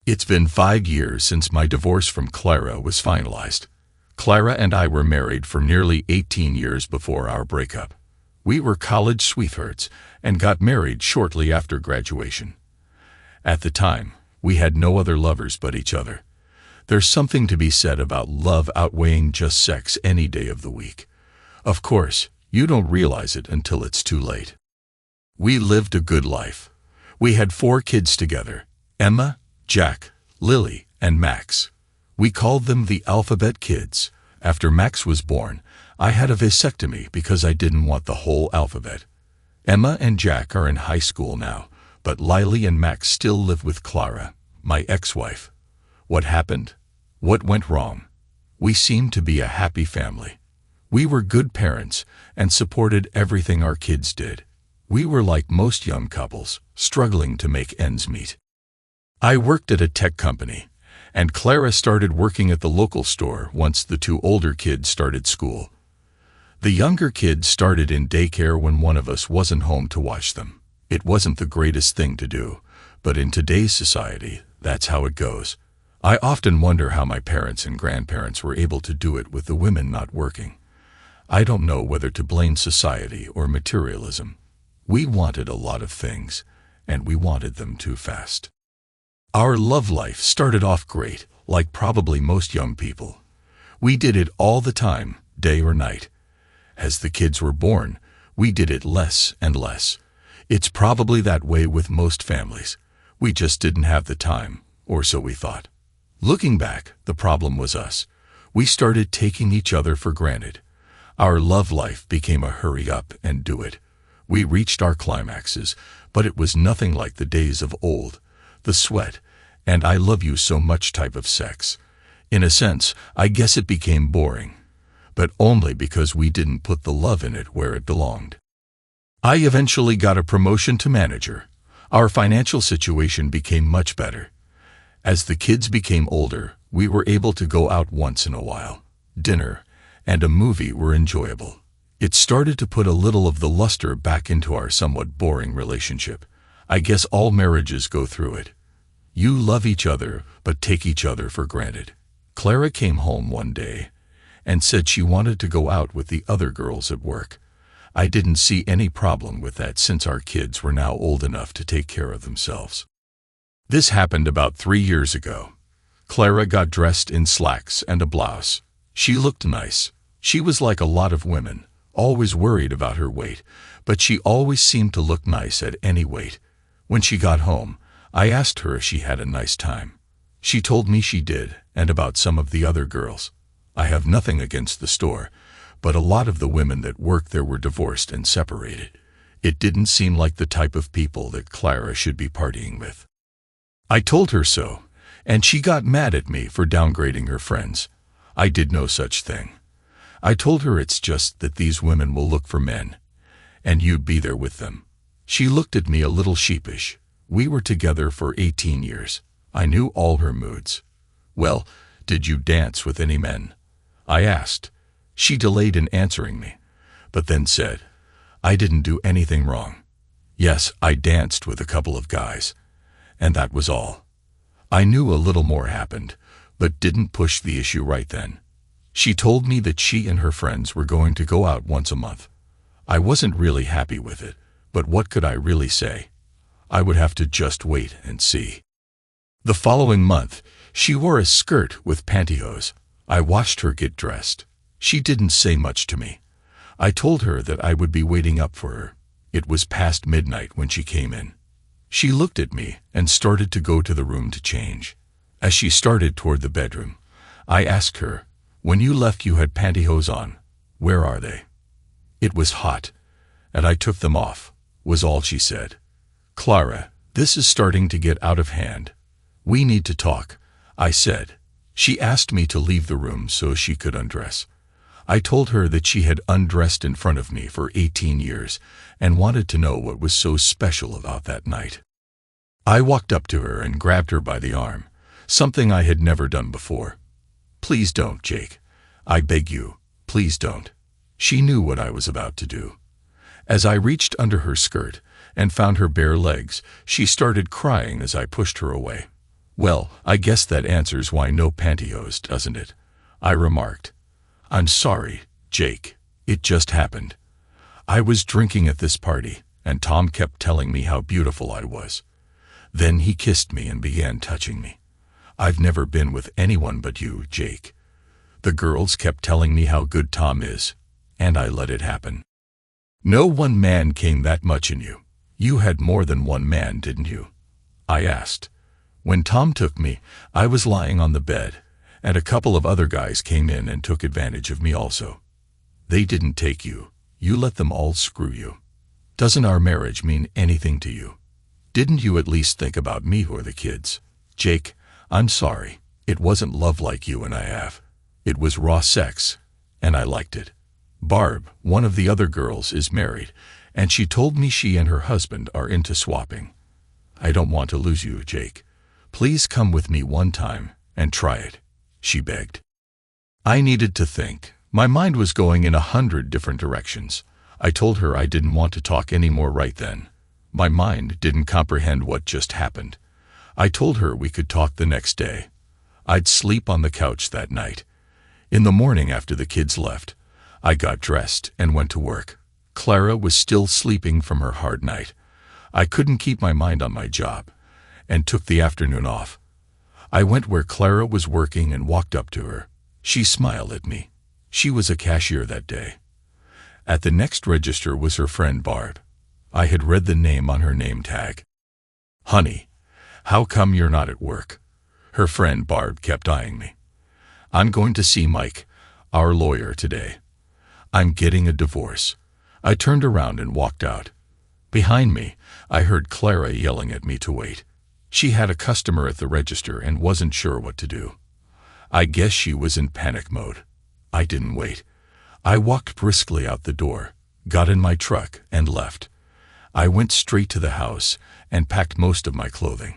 It's been 5 years since my divorce from Clara was finalized. Clara and I were married for nearly 18 years before our breakup. We were college sweethearts and got married shortly after graduation. At the time, we had no other lovers but each other. There's something to be said about love outweighing just sex any day of the week. Of course, you don't realize it until it's too late. We lived a good life. We had 4 kids together: Emma, Jack, Lily, and Max. We called them the alphabet kids. After Max was born, I had a vasectomy because I didn't want the whole alphabet. Emma and Jack are in high school now, but Lily and Max still live with Clara, my ex-wife. What happened? What went wrong? We seemed to be a happy family. We were good parents and supported everything our kids did. We were like most young couples, struggling to make ends meet. I worked at a tech company, and Clara started working at the local store once the 2 older kids started school. The younger kids started in daycare when one of us wasn't home to watch them. It wasn't the greatest thing to do, but in today's society, that's how it goes. I often wonder how my parents and grandparents were able to do it with the women not working. I don't know whether to blame society or materialism. We wanted a lot of things, and we wanted them too fast. Our love life started off great, like probably most young people. We did it all the time, day or night. As the kids were born, we did it less and less. It's probably that way with most families. We just didn't have the time, or so we thought. Looking back, the problem was us. We started taking each other for granted. Our love life became a hurry up and do it. We reached our climaxes, but it was nothing like the days of old. The sweat, and I love you so much type of sex. In a sense, I guess it became boring, but only because we didn't put the love in it where it belonged. I eventually got a promotion to manager. Our financial situation became much better. As the kids became older, we were able to go out once in a while. Dinner and a movie were enjoyable. It started to put a little of the luster back into our somewhat boring relationship. I guess all marriages go through it. You love each other, but take each other for granted. Clara came home one day and said she wanted to go out with the other girls at work. I didn't see any problem with that since our kids were now old enough to take care of themselves. This happened about 3 years ago. Clara got dressed in slacks and a blouse. She looked nice. She was like a lot of women, always worried about her weight, but she always seemed to look nice at any weight. When she got home, I asked her if she had a nice time. She told me she did, and about some of the other girls. I have nothing against the store, but a lot of the women that worked there were divorced and separated. It didn't seem like the type of people that Clara should be partying with. I told her so, and she got mad at me for downgrading her friends. I did no such thing. I told her it's just that these women will look for men, and you'd be there with them. She looked at me a little sheepish. We were together for 18 years. I knew all her moods. Well, did you dance with any men? I asked. She delayed in answering me, but then said, I didn't do anything wrong. Yes, I danced with a couple of guys, and that was all. I knew a little more happened, but didn't push the issue right then. She told me that she and her friends were going to go out once a month. I wasn't really happy with it, but what could I really say? I would have to just wait and see. The following month, she wore a skirt with pantyhose. I watched her get dressed. She didn't say much to me. I told her that I would be waiting up for her. It was past midnight when she came in. She looked at me and started to go to the room to change. As she started toward the bedroom, I asked her, when you left you had pantyhose on. Where are they? It was hot, and I took them off, was all she said. Clara, this is starting to get out of hand. We need to talk, I said. She asked me to leave the room so she could undress. I told her that she had undressed in front of me for 18 years and wanted to know what was so special about that night. I walked up to her and grabbed her by the arm, something I had never done before. Please don't, Jake. I beg you, please don't. She knew what I was about to do. As I reached under her skirt and found her bare legs, she started crying as I pushed her away. Well, I guess that answers why no pantyhose, doesn't it? I remarked. I'm sorry, Jake. It just happened. I was drinking at this party, and Tom kept telling me how beautiful I was. Then he kissed me and began touching me. I've never been with anyone but you, Jake. The girls kept telling me how good Tom is, and I let it happen. No one man came that much in you. You had more than one man, didn't you? I asked. When Tom took me, I was lying on the bed, and a couple of other guys came in and took advantage of me also. They didn't take you. You let them all screw you. Doesn't our marriage mean anything to you? Didn't you at least think about me or the kids? Jake, I'm sorry. It wasn't love like you and I have. It was raw sex, and I liked it. Barb, one of the other girls, is married, and she told me she and her husband are into swapping. I don't want to lose you, Jake. Please come with me one time and try it, she begged. I needed to think. My mind was going in 100 different directions. I told her I didn't want to talk anymore right then. My mind didn't comprehend what just happened. I told her we could talk the next day. I'd sleep on the couch that night. In the morning after the kids left, I got dressed and went to work. Clara was still sleeping from her hard night. I couldn't keep my mind on my job, and took the afternoon off. I went where Clara was working and walked up to her. She smiled at me. She was a cashier that day. At the next register was her friend Barb. I had read the name on her name tag. Honey, how come you're not at work? Her friend Barb kept eyeing me. I'm going to see Mike, our lawyer, today. I'm getting a divorce. I turned around and walked out. Behind me, I heard Clara yelling at me to wait. She had a customer at the register and wasn't sure what to do. I guess she was in panic mode. I didn't wait. I walked briskly out the door, got in my truck, and left. I went straight to the house and packed most of my clothing.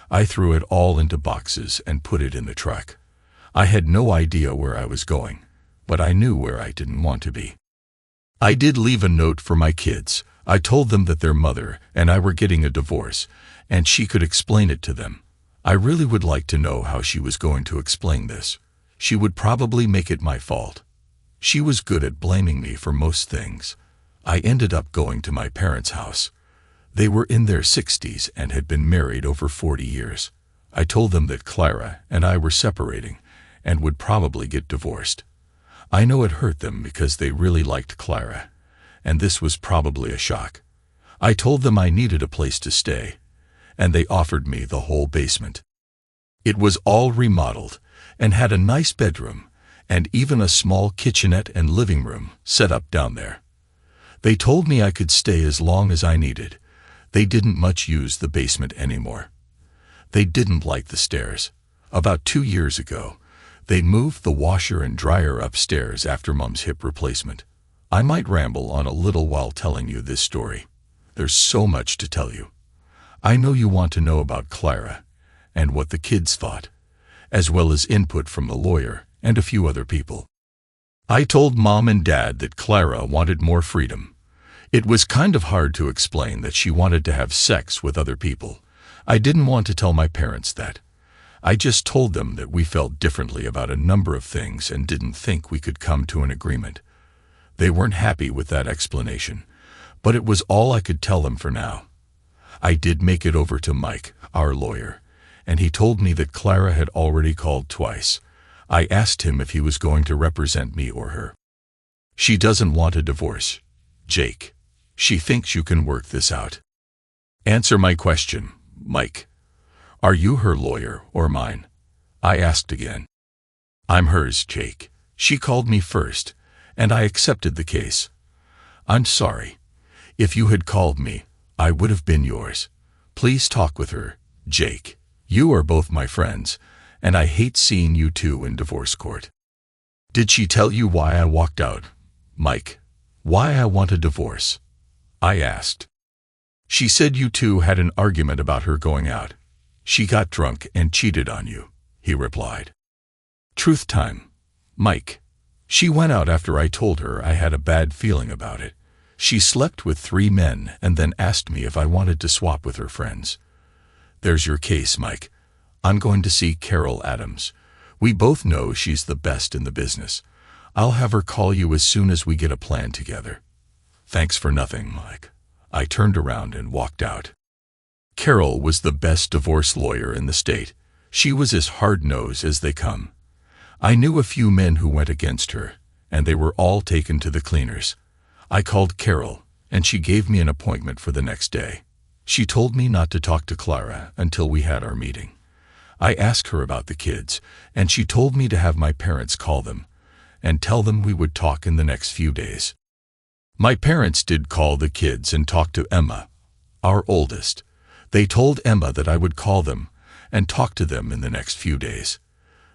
I threw it all into boxes and put it in the truck. I had no idea where I was going, but I knew where I didn't want to be. I did leave a note for my kids. I told them that their mother and I were getting a divorce, and she could explain it to them. I really would like to know how she was going to explain this. She would probably make it my fault. She was good at blaming me for most things. I ended up going to my parents' house. They were in their 60s and had been married over 40 years. I told them that Clara and I were separating and would probably get divorced. I know it hurt them because they really liked Clara, and this was probably a shock. I told them I needed a place to stay, and they offered me the whole basement. It was all remodeled and had a nice bedroom and even a small kitchenette and living room set up down there. They told me I could stay as long as I needed. They didn't much use the basement anymore. They didn't like the stairs. About 2 years ago, they moved the washer and dryer upstairs after Mom's hip replacement. I might ramble on a little while telling you this story. There's so much to tell you. I know you want to know about Clara and what the kids thought, as well as input from the lawyer and a few other people. I told Mom and Dad that Clara wanted more freedom. It was kind of hard to explain that she wanted to have sex with other people. I didn't want to tell my parents that. I just told them that we felt differently about a number of things and didn't think we could come to an agreement. They weren't happy with that explanation, but it was all I could tell them for now. I did make it over to Mike, our lawyer, and he told me that Clara had already called twice. I asked him if he was going to represent me or her. She doesn't want a divorce, Jake. She thinks you can work this out. Answer my question, Mike. Are you her lawyer or mine? I asked again. I'm hers, Jake. She called me first, and I accepted the case. I'm sorry. If you had called me, I would have been yours. Please talk with her, Jake. You are both my friends, and I hate seeing you two in divorce court. Did she tell you why I walked out, Mike? Why I want a divorce? I asked. She said you two had an argument about her going out. She got drunk and cheated on you, he replied. Truth time, Mike. She went out after I told her I had a bad feeling about it. She slept with 3 men and then asked me if I wanted to swap with her friends. There's your case, Mike. I'm going to see Carol Adams. We both know she's the best in the business. I'll have her call you as soon as we get a plan together." "Thanks for nothing, Mike." I turned around and walked out. Carol was the best divorce lawyer in the state. She was as hard-nosed as they come. I knew a few men who went against her, and they were all taken to the cleaners. I called Carol, and she gave me an appointment for the next day. She told me not to talk to Clara until we had our meeting. I asked her about the kids, and she told me to have my parents call them and tell them we would talk in the next few days. My parents did call the kids and talk to Emma, our oldest. They told Emma that I would call them and talk to them in the next few days.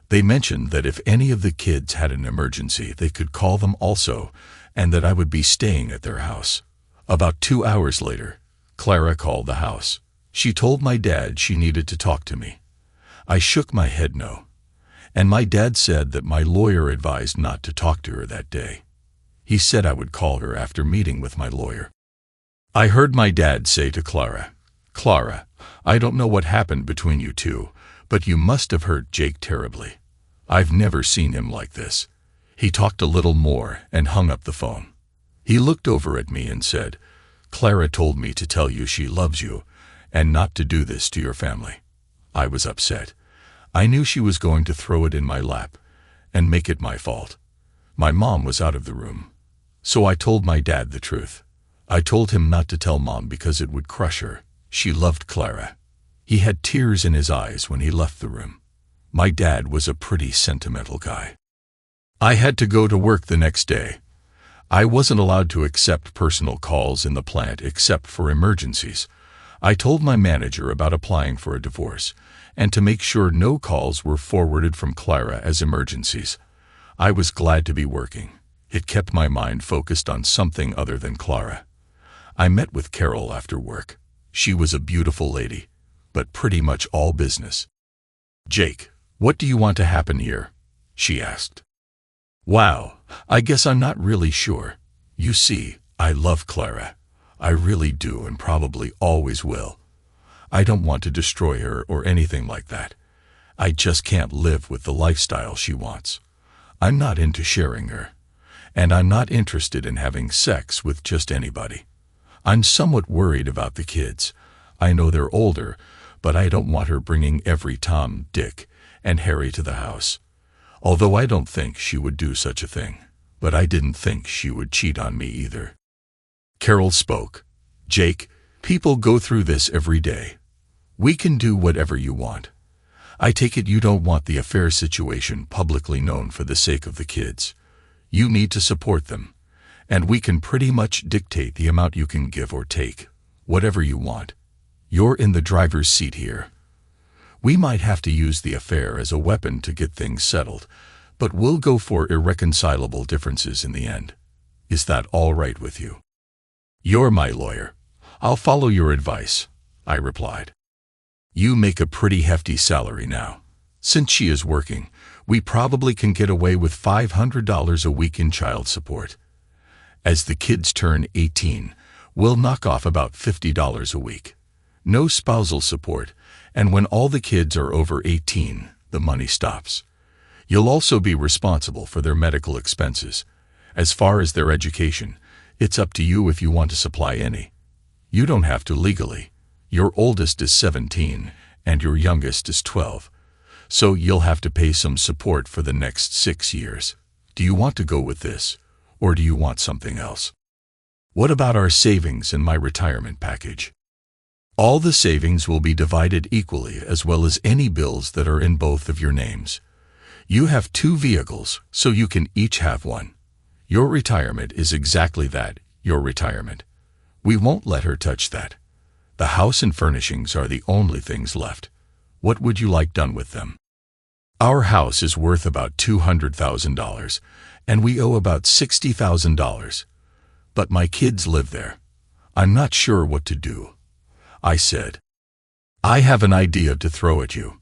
They mentioned that if any of the kids had an emergency, they could call them also, and that I would be staying at their house. About 2 hours later, Clara called the house. She told my dad she needed to talk to me. I shook my head no, and my dad said that my lawyer advised not to talk to her that day. He said I would call her after meeting with my lawyer. I heard my dad say to Clara, "Clara, I don't know what happened between you two, but you must have hurt Jake terribly. I've never seen him like this." He talked a little more and hung up the phone. He looked over at me and said, "Clara told me to tell you she loves you and not to do this to your family." I was upset. I knew she was going to throw it in my lap and make it my fault. My mom was out of the room, so I told my dad the truth. I told him not to tell Mom because it would crush her. She loved Clara. He had tears in his eyes when he left the room. My dad was a pretty sentimental guy. I had to go to work the next day. I wasn't allowed to accept personal calls in the plant except for emergencies. I told my manager about applying for a divorce and to make sure no calls were forwarded from Clara as emergencies. I was glad to be working. It kept my mind focused on something other than Clara. I met with Carol after work. She was a beautiful lady, but pretty much all business. "Jake, what do you want to happen here?" she asked. "Wow, I guess I'm not really sure. You see, I love Clara. I really do and probably always will. I don't want to destroy her or anything like that. I just can't live with the lifestyle she wants. I'm not into sharing her, and I'm not interested in having sex with just anybody. I'm somewhat worried about the kids. I know they're older, but I don't want her bringing every Tom, Dick, and Harry to the house. Although I don't think she would do such a thing, but I didn't think she would cheat on me either." Carol spoke. "Jake, people go through this every day. We can do whatever you want. I take it you don't want the affair situation publicly known for the sake of the kids. You need to support them, and we can pretty much dictate the amount you can give or take, whatever you want. You're in the driver's seat here. We might have to use the affair as a weapon to get things settled, but we'll go for irreconcilable differences in the end. Is that all right with you?" "You're my lawyer. I'll follow your advice," I replied. "You make a pretty hefty salary now. Since she is working, we probably can get away with $500 a week in child support. As the kids turn 18, we'll knock off about $50 a week. No spousal support, and when all the kids are over 18, the money stops. You'll also be responsible for their medical expenses. As far as their education, it's up to you if you want to supply any. You don't have to legally. Your oldest is 17, and your youngest is 12. So you'll have to pay some support for the next 6 years. Do you want to go with this, or do you want something else? What about our savings and my retirement package? All the savings will be divided equally, as well as any bills that are in both of your names. You have 2 vehicles, so you can each have one. Your retirement is exactly that, your retirement. We won't let her touch that. The house and furnishings are the only things left. What would you like done with them? Our house is worth about $200,000, and we owe about $60,000. But my kids live there. I'm not sure what to do," I said. "I have an idea to throw at you.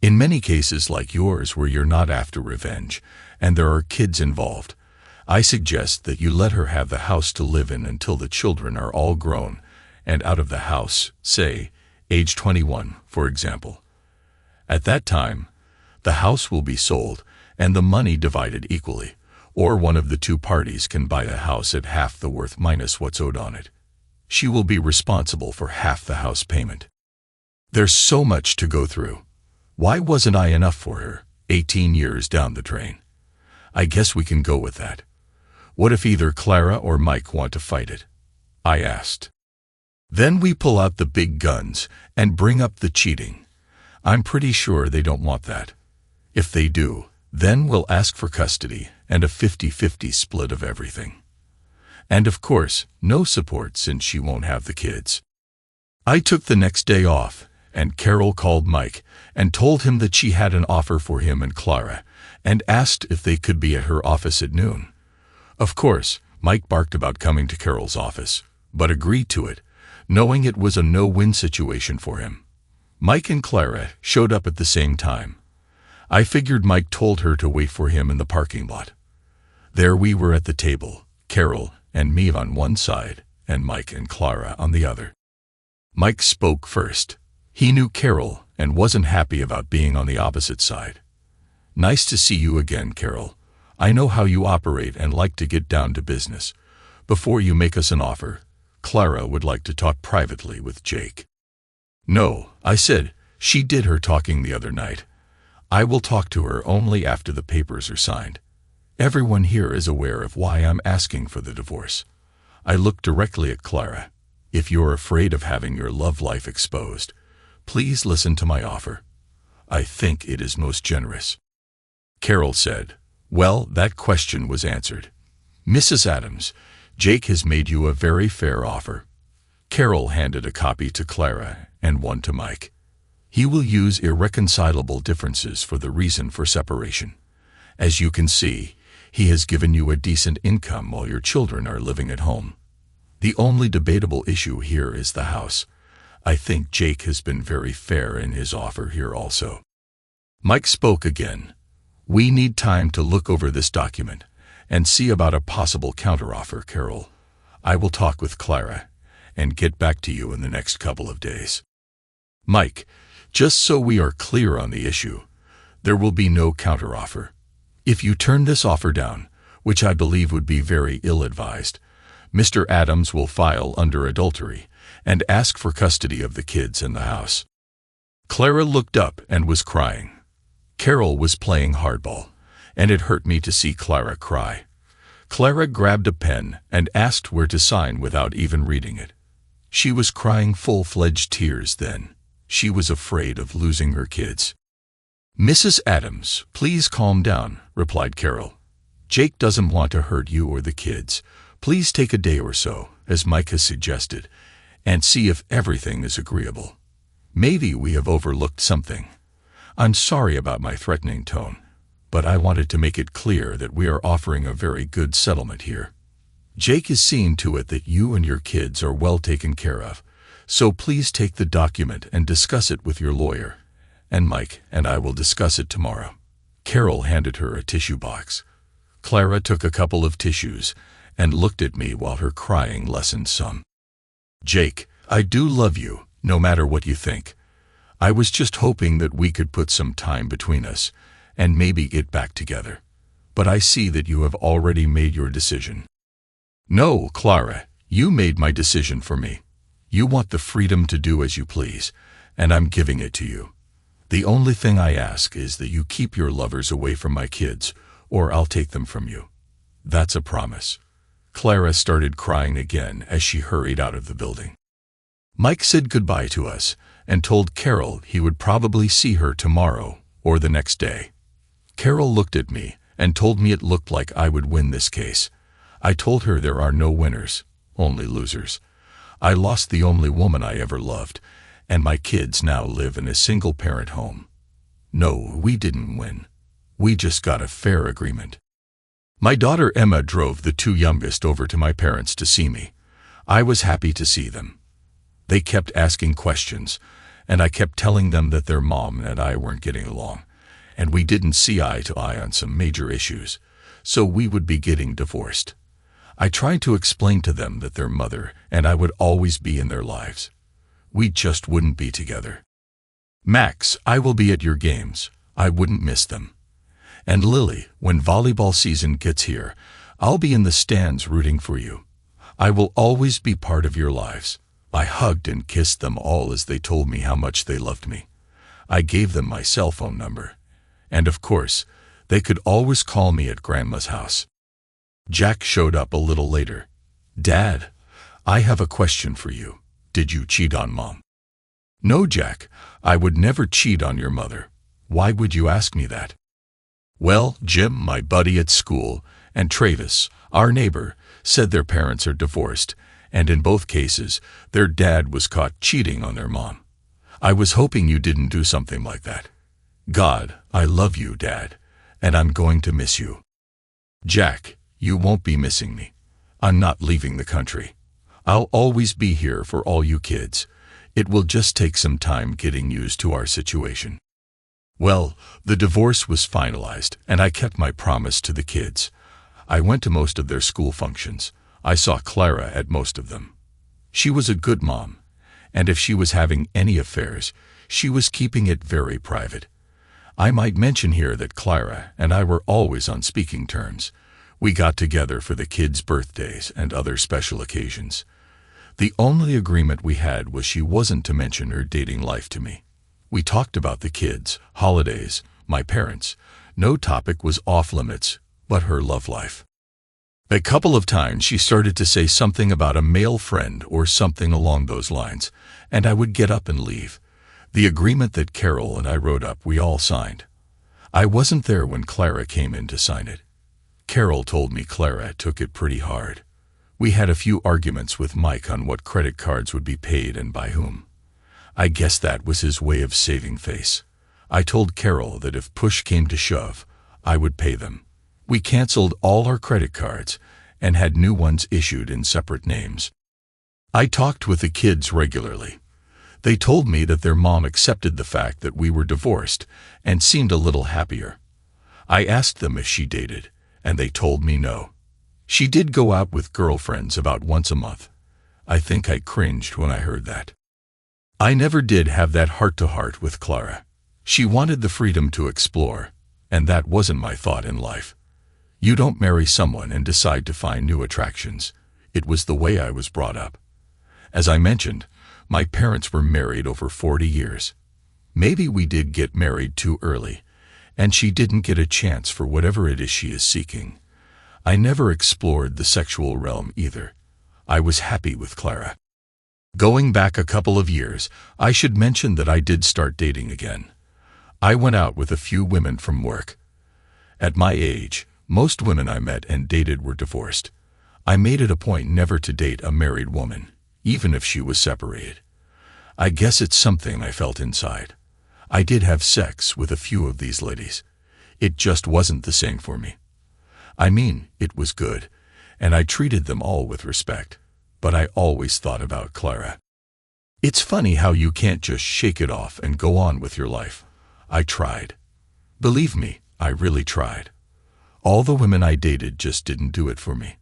In many cases like yours where you're not after revenge, and there are kids involved, I suggest that you let her have the house to live in until the children are all grown and out of the house, say, age 21, for example. At that time, the house will be sold and the money divided equally, or one of the two parties can buy the house at half the worth minus what's owed on it. She will be responsible for half the house payment. There's so much to go through. Why wasn't I enough for her, 18 years down the drain? I guess we can go with that. What if either Clara or Mike want to fight it? I asked. Then we pull out the big guns and bring up the cheating. I'm pretty sure they don't want that. If they do, then we'll ask for custody and a 50-50 split of everything. And of course, no support since she won't have the kids. I took the next day off, and Carol called Mike and told him that she had an offer for him and Clara, and asked if they could be at her office at noon. Of course, Mike barked about coming to Carol's office, but agreed to it, knowing it was a no-win situation for him. Mike and Clara showed up at the same time. I figured Mike told her to wait for him in the parking lot. There we were at the table, Carol and me on one side, and Mike and Clara on the other. Mike spoke first. He knew Carol and wasn't happy about being on the opposite side. "Nice to see you again, Carol. I know how you operate and like to get down to business. Before you make us an offer, Clara would like to talk privately with Jake." "No," I said. "She did her talking the other night. I will talk to her only after the papers are signed. Everyone here is aware of why I'm asking for the divorce." I looked directly at Clara. "If you're afraid of having your love life exposed, please listen to my offer. I think it is most generous." Carol said, "Well, that question was answered. Mrs. Adams, Jake has made you a very fair offer." Carol handed a copy to Clara and one to Mike. "He will use irreconcilable differences for the reason for separation. As you can see, he has given you a decent income while your children are living at home. The only debatable issue here is the house. I think Jake has been very fair in his offer here also." Mike spoke again. "We need time to look over this document and see about a possible counteroffer, Carol. I will talk with Clara and get back to you in the next couple of days." "Mike, just so we are clear on the issue, there will be no counteroffer. If you turn this offer down, which I believe would be very ill-advised, Mr. Adams will file under adultery and ask for custody of the kids and the house." Clara looked up and was crying. Carol was playing hardball, and it hurt me to see Clara cry. Clara grabbed a pen and asked where to sign without even reading it. She was crying full-fledged tears then. She was afraid of losing her kids. "Mrs. Adams, please calm down," replied Carol. "Jake doesn't want to hurt you or the kids. Please take a day or so, as Mike has suggested, and see if everything is agreeable. Maybe we have overlooked something. I'm sorry about my threatening tone, but I wanted to make it clear that we are offering a very good settlement here. Jake is seeing to it that you and your kids are well taken care of, so please take the document and discuss it with your lawyer, and Mike and I will discuss it tomorrow." Carol handed her a tissue box. Clara took a couple of tissues and looked at me while her crying lessened some. "Jake, I do love you, no matter what you think. I was just hoping that we could put some time between us and maybe get back together. But I see that you have already made your decision." "No, Clara, you made my decision for me. You want the freedom to do as you please, and I'm giving it to you. The only thing I ask is that you keep your lovers away from my kids, or I'll take them from you. That's a promise." Clara started crying again as she hurried out of the building. Mike said goodbye to us and told Carol he would probably see her tomorrow or the next day. Carol looked at me and told me it looked like I would win this case. I told her there are no winners, only losers. I lost the only woman I ever loved, and my kids now live in a single-parent home. No, we didn't win. We just got a fair agreement. My daughter Emma drove the two youngest over to my parents to see me. I was happy to see them. They kept asking questions, and I kept telling them that their mom and I weren't getting along, and we didn't see eye to eye on some major issues, so we would be getting divorced. I tried to explain to them that their mother and I would always be in their lives. We just wouldn't be together. Max, I will be at your games. I wouldn't miss them. And Lily, when volleyball season gets here, I'll be in the stands rooting for you. I will always be part of your lives. I hugged and kissed them all as they told me how much they loved me. I gave them my cell phone number. And of course, they could always call me at Grandma's house. Jack showed up a little later. Dad, I have a question for you. Did you cheat on Mom? No, Jack, I would never cheat on your mother. Why would you ask me that? Well, Jim, my buddy at school, and Travis, our neighbor, said their parents are divorced, and in both cases, their dad was caught cheating on their mom. I was hoping you didn't do something like that. God, I love you, Dad, and I'm going to miss you. Jack, you won't be missing me. I'm not leaving the country. I'll always be here for all you kids. It will just take some time getting used to our situation. Well, the divorce was finalized, and I kept my promise to the kids. I went to most of their school functions. I saw Clara at most of them. She was a good mom, and if she was having any affairs, she was keeping it very private. I might mention here that Clara and I were always on speaking terms. We got together for the kids' birthdays and other special occasions. The only agreement we had was she wasn't to mention her dating life to me. We talked about the kids, holidays, my parents. No topic was off limits but her love life. A couple of times she started to say something about a male friend or something along those lines, and I would get up and leave. The agreement that Carol and I wrote up we all signed. I wasn't there when Clara came in to sign it. Carol told me Clara took it pretty hard. We had a few arguments with Mike on what credit cards would be paid and by whom. I guess that was his way of saving face. I told Carol that if push came to shove, I would pay them. We canceled all our credit cards and had new ones issued in separate names. I talked with the kids regularly. They told me that their mom accepted the fact that we were divorced and seemed a little happier. I asked them if she dated, and they told me no. She did go out with girlfriends about once a month. I think I cringed when I heard that. I never did have that heart-to-heart with Clara. She wanted the freedom to explore, and that wasn't my thought in life. You don't marry someone and decide to find new attractions. It was the way I was brought up. As I mentioned, my parents were married over 40 years. Maybe we did get married too early, and she didn't get a chance for whatever it is she is seeking. I never explored the sexual realm either. I was happy with Clara. Going back a couple of years, I should mention that I did start dating again. I went out with a few women from work. At my age, most women I met and dated were divorced. I made it a point never to date a married woman, even if she was separated. I guess it's something I felt inside. I did have sex with a few of these ladies. It just wasn't the same for me. I mean, it was good, and I treated them all with respect, but I always thought about Clara. It's funny how you can't just shake it off and go on with your life. I tried. Believe me, I really tried. All the women I dated just didn't do it for me.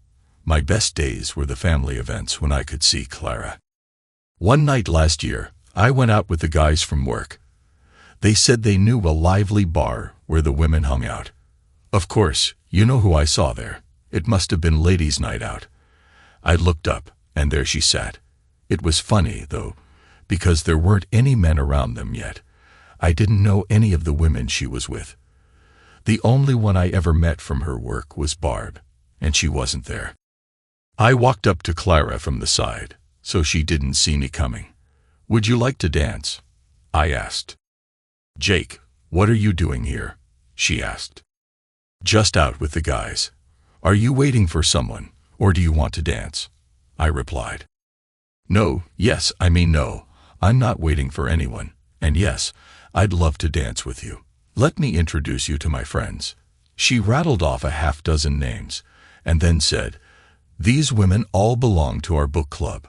My best days were the family events when I could see Clara. One night last year, I went out with the guys from work. They said they knew a lively bar where the women hung out. Of course, you know who I saw there. It must have been ladies' night out. I looked up, and there she sat. It was funny, though, because there weren't any men around them yet. I didn't know any of the women she was with. The only one I ever met from her work was Barb, and she wasn't there. I walked up to Clara from the side, so she didn't see me coming. "Would you like to dance?" I asked. "Jake, what are you doing here?" she asked. "Just out with the guys. Are you waiting for someone, or do you want to dance?" I replied. No, I'm not waiting for anyone, and yes, I'd love to dance with you. Let me introduce you to my friends." She rattled off a half-dozen names, and then said, "These women all belong to our book club.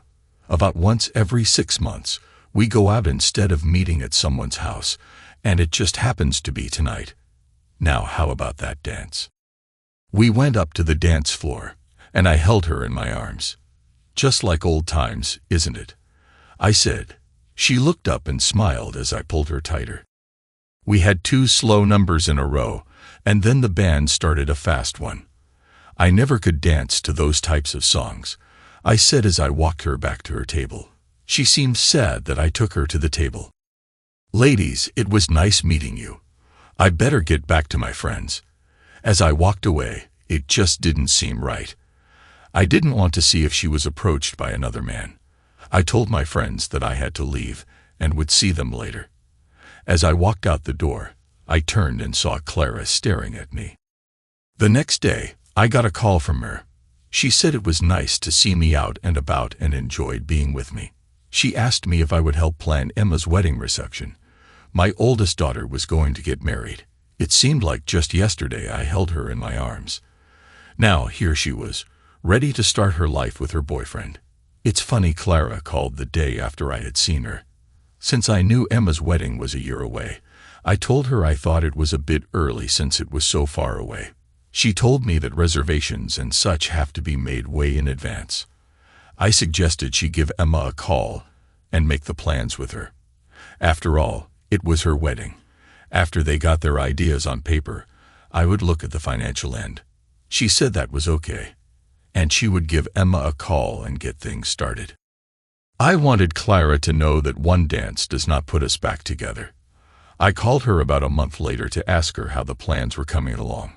About once every 6 months, we go out instead of meeting at someone's house, and it just happens to be tonight. Now how about that dance?" We went up to the dance floor, and I held her in my arms. Just like old times, isn't it? I said, She looked up and smiled as I pulled her tighter. We had 2 slow numbers in a row, and then the band started a fast one. I never could dance to those types of songs, I said as I walked her back to her table. She seemed sad that I took her to the table. Ladies, it was nice meeting you. I better get back to my friends. As I walked away, it just didn't seem right. I didn't want to see if she was approached by another man. I told my friends that I had to leave and would see them later. As I walked out the door, I turned and saw Clara staring at me. The next day, I got a call from her. She said it was nice to see me out and about and enjoyed being with me. She asked me if I would help plan Emma's wedding reception. My oldest daughter was going to get married. It seemed like just yesterday I held her in my arms. Now here she was, ready to start her life with her boyfriend. It's funny Clara called the day after I had seen her. Since I knew Emma's wedding was a year away, I told her I thought it was a bit early since it was so far away. She told me that reservations and such have to be made way in advance. I suggested she give Emma a call and make the plans with her. After all, it was her wedding. After they got their ideas on paper, I would look at the financial end. She said that was okay, and she would give Emma a call and get things started. I wanted Clara to know that one dance does not put us back together. I called her about a month later to ask her how the plans were coming along.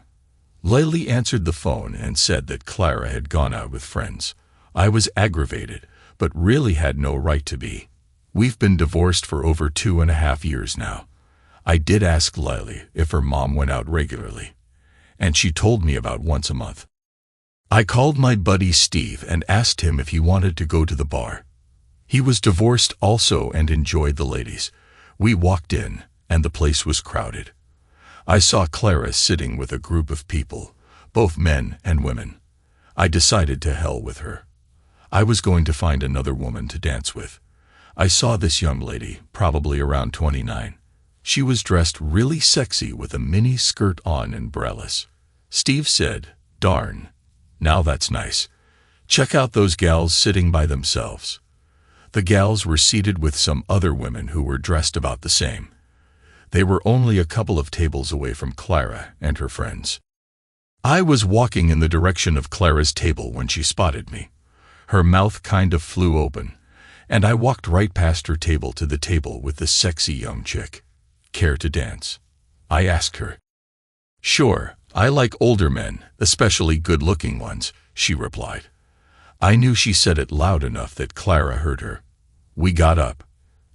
Lily answered the phone and said that Clara had gone out with friends. I was aggravated, but really had no right to be. We've been divorced for over 2.5 years now. I did ask Lily if her mom went out regularly, and she told me about once a month. I called my buddy Steve and asked him if he wanted to go to the bar. He was divorced also and enjoyed the ladies. We walked in, and the place was crowded. I saw Clara sitting with a group of people, both men and women. I decided to hell with her. I was going to find another woman to dance with. I saw this young lady, probably around 29. She was dressed really sexy with a mini skirt on and braless. Steve said, "Darn, now that's nice. Check out those gals sitting by themselves." The gals were seated with some other women who were dressed about the same. They were only a couple of tables away from Clara and her friends. I was walking in the direction of Clara's table when she spotted me. Her mouth kind of flew open, and I walked right past her table to the table with the sexy young chick. "Care to dance?" I asked her. "Sure, I like older men, especially good-looking ones," she replied. I knew she said it loud enough that Clara heard her. We got up,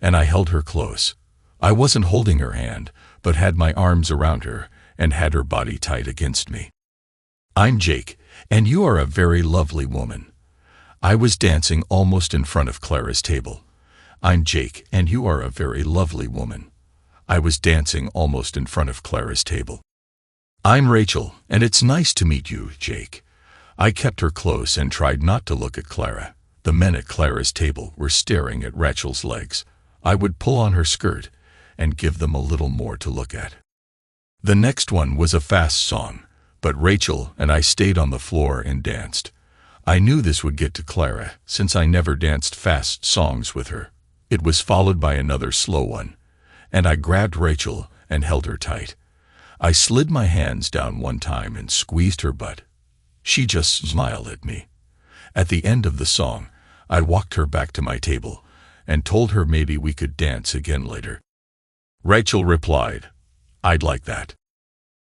and I held her close. I wasn't holding her hand, but had my arms around her and had her body tight against me. "I'm Jake, and you are a very lovely woman." I was dancing almost in front of Clara's table. "I'm Jake, and you are a very lovely woman." I was dancing almost in front of Clara's table. "I'm Rachel, and it's nice to meet you, Jake." I kept her close and tried not to look at Clara. The men at Clara's table were staring at Rachel's legs. I would pull on her skirt and give them a little more to look at. The next one was a fast song, but Rachel and I stayed on the floor and danced. I knew this would get to Clara, since I never danced fast songs with her. It was followed by another slow one, and I grabbed Rachel and held her tight. I slid my hands down one time and squeezed her butt. She just smiled at me. At the end of the song, I walked her back to my table and told her maybe we could dance again later. Rachel replied, "I'd like that."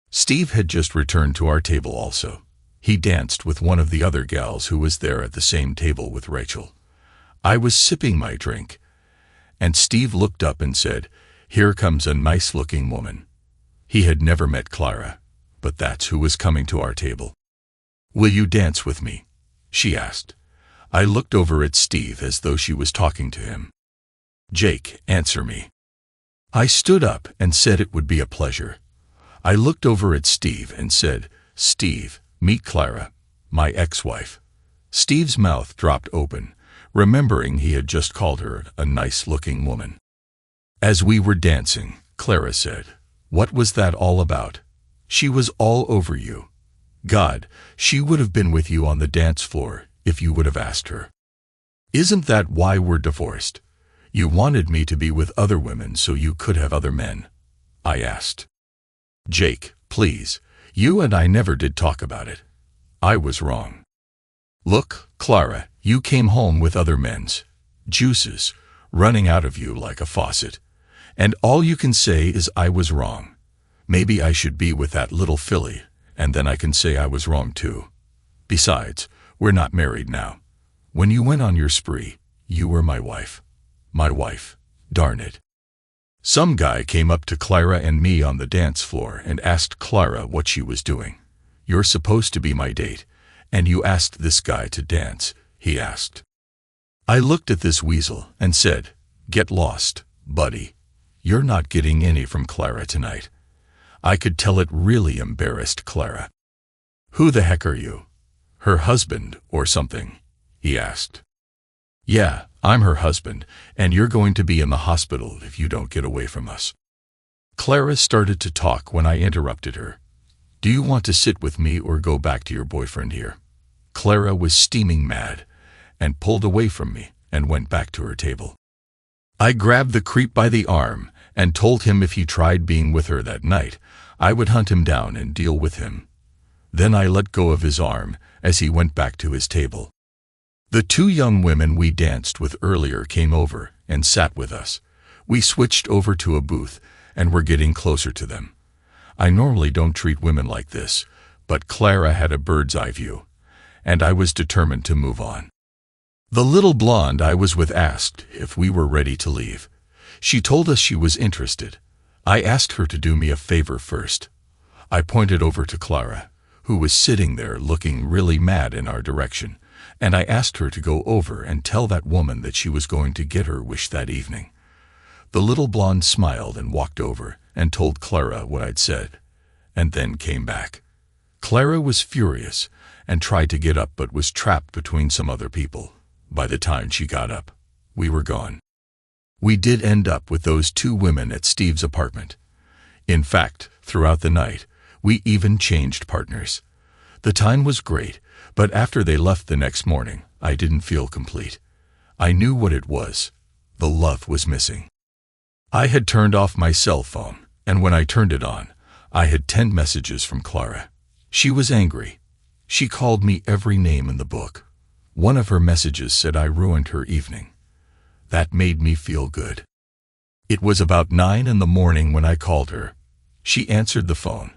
Steve had just returned to our table also. He danced with one of the other gals who was there at the same table with Rachel. I was sipping my drink, and Steve looked up and said, "Here comes a nice-looking woman." He had never met Clara, but that's who was coming to our table. "Will you dance with me?" she asked. I looked over at Steve as though she was talking to him. "Jake, answer me." I stood up and said it would be a pleasure. I looked over at Steve and said, "Steve, meet Clara, my ex-wife." Steve's mouth dropped open, remembering he had just called her a nice-looking woman. As we were dancing, Clara said, "What was that all about? She was all over you. God, she would have been with you on the dance floor if you would have asked her. Isn't that why we're divorced? You wanted me to be with other women so you could have other men, I asked. Jake, please, you and I never did talk about it. I was wrong. Look, Clara, you came home with other men's juices running out of you like a faucet. And all you can say is I was wrong. Maybe I should be with that little filly, and then I can say I was wrong too. Besides, we're not married now. When you went on your spree, you were my wife. My wife, darn it. Some guy came up to Clara and me on the dance floor and asked Clara what she was doing. You're supposed to be my date, and you asked this guy to dance, he asked. I looked at this weasel and said, get lost, buddy. You're not getting any from Clara tonight. I could tell it really embarrassed Clara. Who the heck are you? Her husband or something? He asked. Yeah, I'm her husband, and you're going to be in the hospital if you don't get away from us. Clara started to talk when I interrupted her. Do you want to sit with me or go back to your boyfriend here? Clara was steaming mad and pulled away from me and went back to her table. I grabbed the creep by the arm and told him if he tried being with her that night, I would hunt him down and deal with him. Then I let go of his arm as he went back to his table. The two young women we danced with earlier came over and sat with us. We switched over to a booth and were getting closer to them. I normally don't treat women like this, but Clara had a bird's eye view, and I was determined to move on. The little blonde I was with asked if we were ready to leave. She told us she was interested. I asked her to do me a favor first. I pointed over to Clara, who was sitting there looking really mad in our direction, and I asked her to go over and tell that woman that she was going to get her wish that evening. The little blonde smiled and walked over and told Clara what I'd said, and then came back. Clara was furious and tried to get up but was trapped between some other people. By the time she got up, we were gone. We did end up with those two women at Steve's apartment. In fact, throughout the night, we even changed partners. The time was great, but after they left the next morning, I didn't feel complete. I knew what it was. The love was missing. I had turned off my cell phone, and when I turned it on, I had 10 messages from Clara. She was angry. She called me every name in the book. One of her messages said I ruined her evening. That made me feel good. It was about 9 in the morning when I called her. She answered the phone,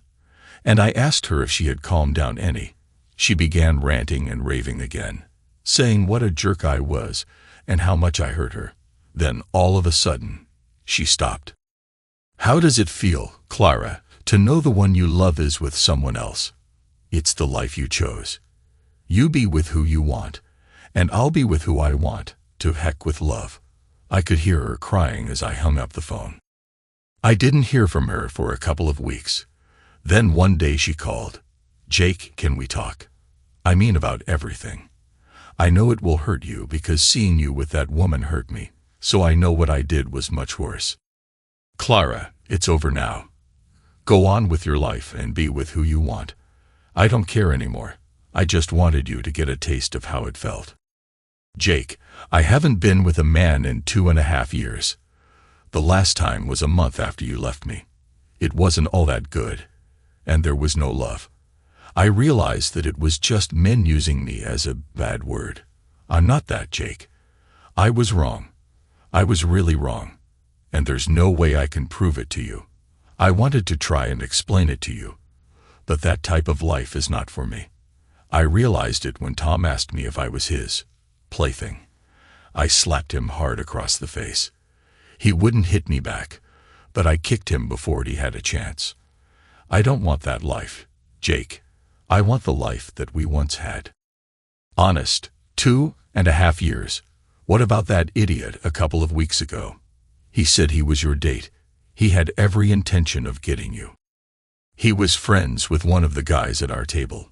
and I asked her if she had calmed down any. She began ranting and raving again, saying what a jerk I was and how much I hurt her. Then, all of a sudden, she stopped. How does it feel, Clara, to know the one you love is with someone else? It's the life you chose. You be with who you want, and I'll be with who I want. To heck with love. I could hear her crying as I hung up the phone. I didn't hear from her for a couple of weeks. Then one day she called. Jake, can we talk? I mean about everything. I know it will hurt you because seeing you with that woman hurt me, so I know what I did was much worse. Clara, it's over now. Go on with your life and be with who you want. I don't care anymore. I just wanted you to get a taste of how it felt. Jake, I haven't been with a man in 2.5 years. The last time was a month after you left me. It wasn't all that good, and there was no love. I realized that it was just men using me as a bad word. I'm not that, Jake. I was wrong. I was really wrong, and there's no way I can prove it to you. I wanted to try and explain it to you, but that type of life is not for me. I realized it when Tom asked me if I was his plaything. I slapped him hard across the face. He wouldn't hit me back, but I kicked him before he had a chance. I don't want that life, Jake. I want the life that we once had. Honest, 2.5 years. What about that idiot a couple of weeks ago? He said he was your date. He had every intention of getting you. He was friends with one of the guys at our table.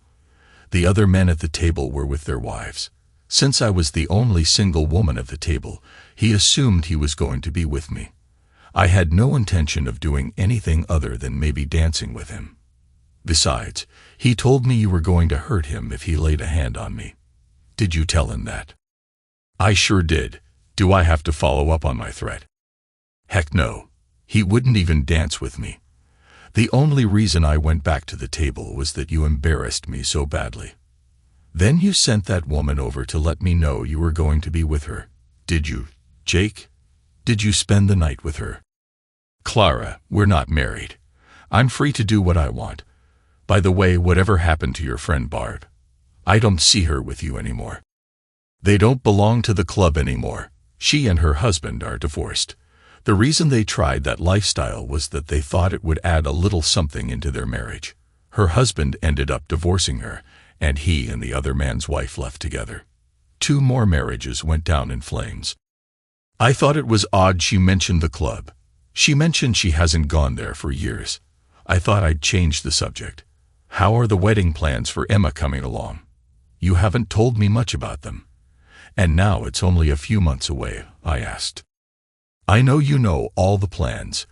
The other men at the table were with their wives. Since I was the only single woman at the table, he assumed he was going to be with me. I had no intention of doing anything other than maybe dancing with him. Besides, he told me you were going to hurt him if he laid a hand on me. Did you tell him that? I sure did. Do I have to follow up on my threat? Heck no. He wouldn't even dance with me. The only reason I went back to the table was that you embarrassed me so badly. Then you sent that woman over to let me know you were going to be with her. Did you, Jake? Did you spend the night with her? Clara, we're not married. I'm free to do what I want. By the way, whatever happened to your friend Barb? I don't see her with you anymore. They don't belong to the club anymore. She and her husband are divorced. The reason they tried that lifestyle was that they thought it would add a little something into their marriage. Her husband ended up divorcing her, and he and the other man's wife left together. 2 more marriages went down in flames. I thought it was odd she mentioned the club. She mentioned she hasn't gone there for years. I thought I'd change the subject. How are the wedding plans for Emma coming along? You haven't told me much about them. And now it's only a few months away, I asked. I know you know all the plans.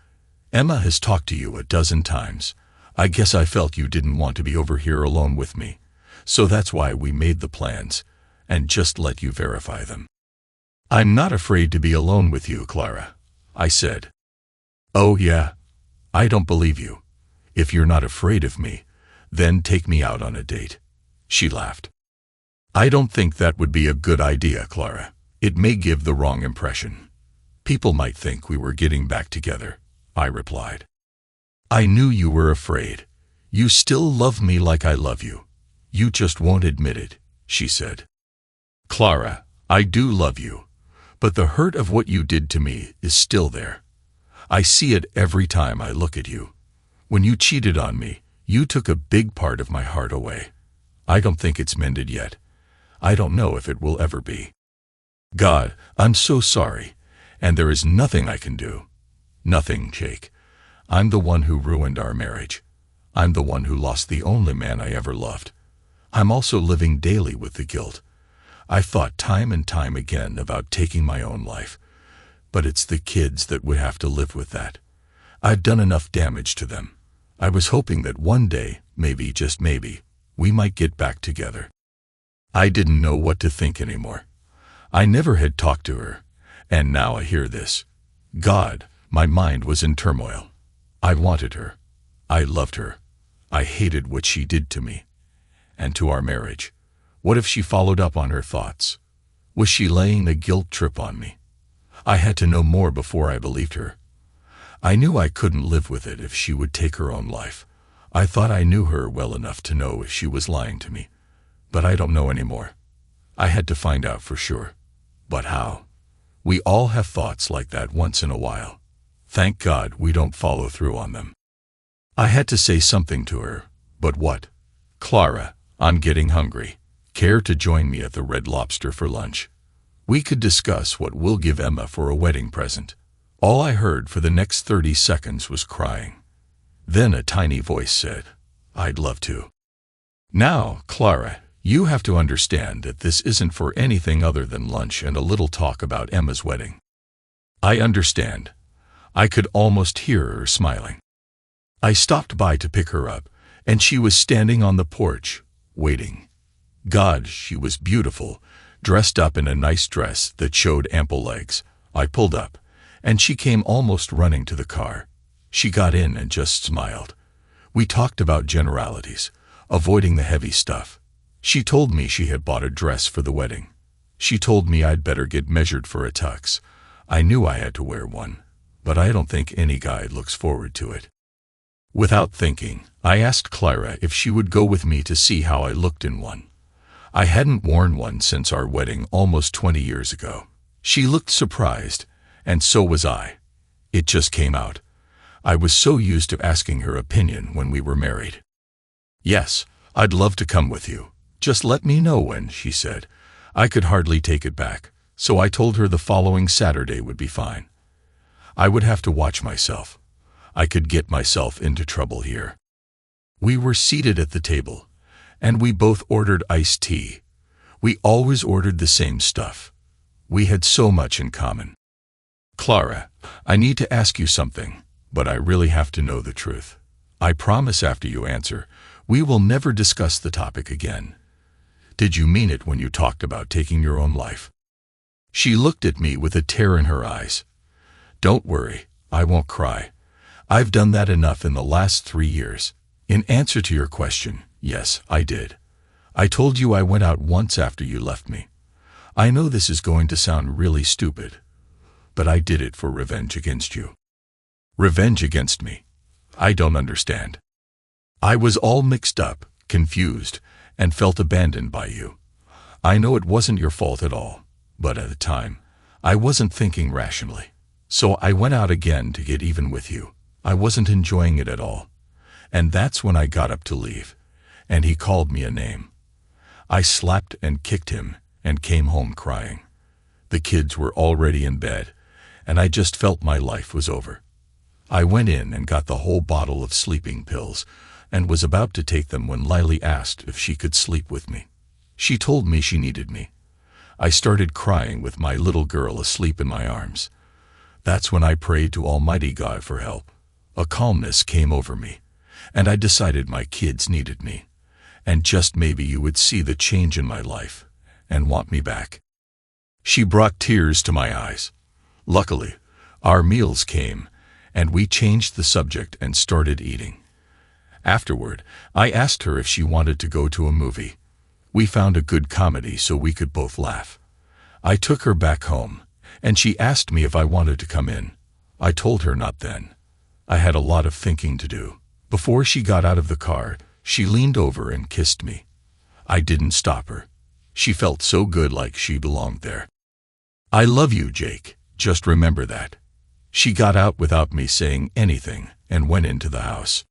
Emma has talked to you a dozen times. I guess I felt you didn't want to be over here alone with me. So that's why we made the plans, and just let you verify them. I'm not afraid to be alone with you, Clara, I said. Oh yeah? I don't believe you. If you're not afraid of me, then take me out on a date. She laughed. I don't think that would be a good idea, Clara. It may give the wrong impression. People might think we were getting back together, I replied. I knew you were afraid. You still love me like I love you. You just won't admit it, she said. Clara, I do love you, but the hurt of what you did to me is still there. I see it every time I look at you. When you cheated on me, you took a big part of my heart away. I don't think it's mended yet. I don't know if it will ever be. God, I'm so sorry, and there is nothing I can do. Nothing, Jake. I'm the one who ruined our marriage. I'm the one who lost the only man I ever loved. I'm also living daily with the guilt. I've thought time and time again about taking my own life, but it's the kids that would have to live with that. I've done enough damage to them. I was hoping that one day, maybe, just maybe, we might get back together. I didn't know what to think anymore. I never had talked to her, and now I hear this. God, my mind was in turmoil. I wanted her. I loved her. I hated what she did to me. And to our marriage. What if she followed up on her thoughts? Was she laying a guilt trip on me? I had to know more before I believed her. I knew I couldn't live with it if she would take her own life. I thought I knew her well enough to know if she was lying to me. But I don't know anymore. I had to find out for sure. But how? We all have thoughts like that once in a while. Thank God we don't follow through on them. I had to say something to her, but what? Clara, I'm getting hungry. Care to join me at the Red Lobster for lunch? We could discuss what we'll give Emma for a wedding present. All I heard for the next 30 seconds was crying. Then a tiny voice said, I'd love to. Now, Clara, you have to understand that this isn't for anything other than lunch and a little talk about Emma's wedding. I understand. I could almost hear her smiling. I stopped by to pick her up, and she was standing on the porch, waiting. God, she was beautiful, dressed up in a nice dress that showed ample legs. I pulled up, and she came almost running to the car. She got in and just smiled. We talked about generalities, avoiding the heavy stuff. She told me she had bought a dress for the wedding. She told me I'd better get measured for a tux. I knew I had to wear one, but I don't think any guy looks forward to it. Without thinking, I asked Clara if she would go with me to see how I looked in one. I hadn't worn one since our wedding almost 20 years ago. She looked surprised, and so was I. It just came out. I was so used to asking her opinion when we were married. Yes, I'd love to come with you. Just let me know when, she said. I could hardly take it back, so I told her the following Saturday would be fine. I would have to watch myself. I could get myself into trouble here. We were seated at the table, and we both ordered iced tea. We always ordered the same stuff. We had so much in common. Clara, I need to ask you something, but I really have to know the truth. I promise after you answer, we will never discuss the topic again. Did you mean it when you talked about taking your own life? She looked at me with a tear in her eyes. Don't worry, I won't cry. I've done that enough in the last 3 years. In answer to your question, yes, I did. I told you I went out once after you left me. I know this is going to sound really stupid, but I did it for revenge against you. Revenge against me? I don't understand. I was all mixed up, confused, and felt abandoned by you. I know it wasn't your fault at all, but at the time, I wasn't thinking rationally. So I went out again to get even with you. I wasn't enjoying it at all. And that's when I got up to leave, and he called me a name. I slapped and kicked him and came home crying. The kids were already in bed, and I just felt my life was over. I went in and got the whole bottle of sleeping pills and was about to take them when Lily asked if she could sleep with me. She told me she needed me. I started crying with my little girl asleep in my arms. That's when I prayed to Almighty God for help. A calmness came over me, and I decided my kids needed me, and just maybe you would see the change in my life and want me back. She brought tears to my eyes. Luckily, our meals came, and we changed the subject and started eating. Afterward, I asked her if she wanted to go to a movie. We found a good comedy so we could both laugh. I took her back home, and she asked me if I wanted to come in. I told her not then. I had a lot of thinking to do. Before she got out of the car, she leaned over and kissed me. I didn't stop her. She felt so good, like she belonged there. I love you, Jake. Just remember that. She got out without me saying anything and went into the house.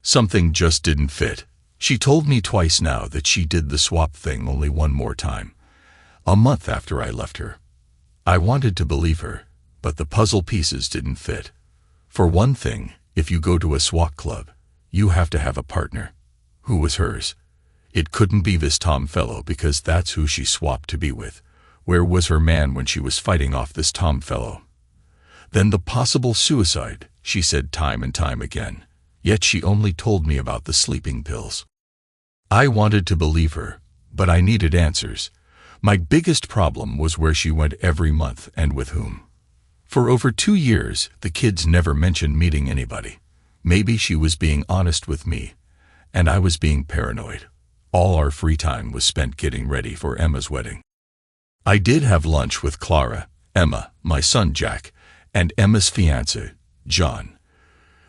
Something just didn't fit. She told me twice now that she did the swap thing only one more time, a month after I left her. I wanted to believe her, but the puzzle pieces didn't fit. For one thing, if you go to a swap club, you have to have a partner. Who was hers? It couldn't be this Tom fellow because that's who she swapped to be with. Where was her man when she was fighting off this Tom fellow? Then the possible suicide, she said time and time again, yet she only told me about the sleeping pills. I wanted to believe her, but I needed answers. My biggest problem was where she went every month and with whom. For over 2 years, the kids never mentioned meeting anybody. Maybe she was being honest with me, and I was being paranoid. All our free time was spent getting ready for Emma's wedding. I did have lunch with Clara, Emma, my son Jack, and Emma's fiancé, John.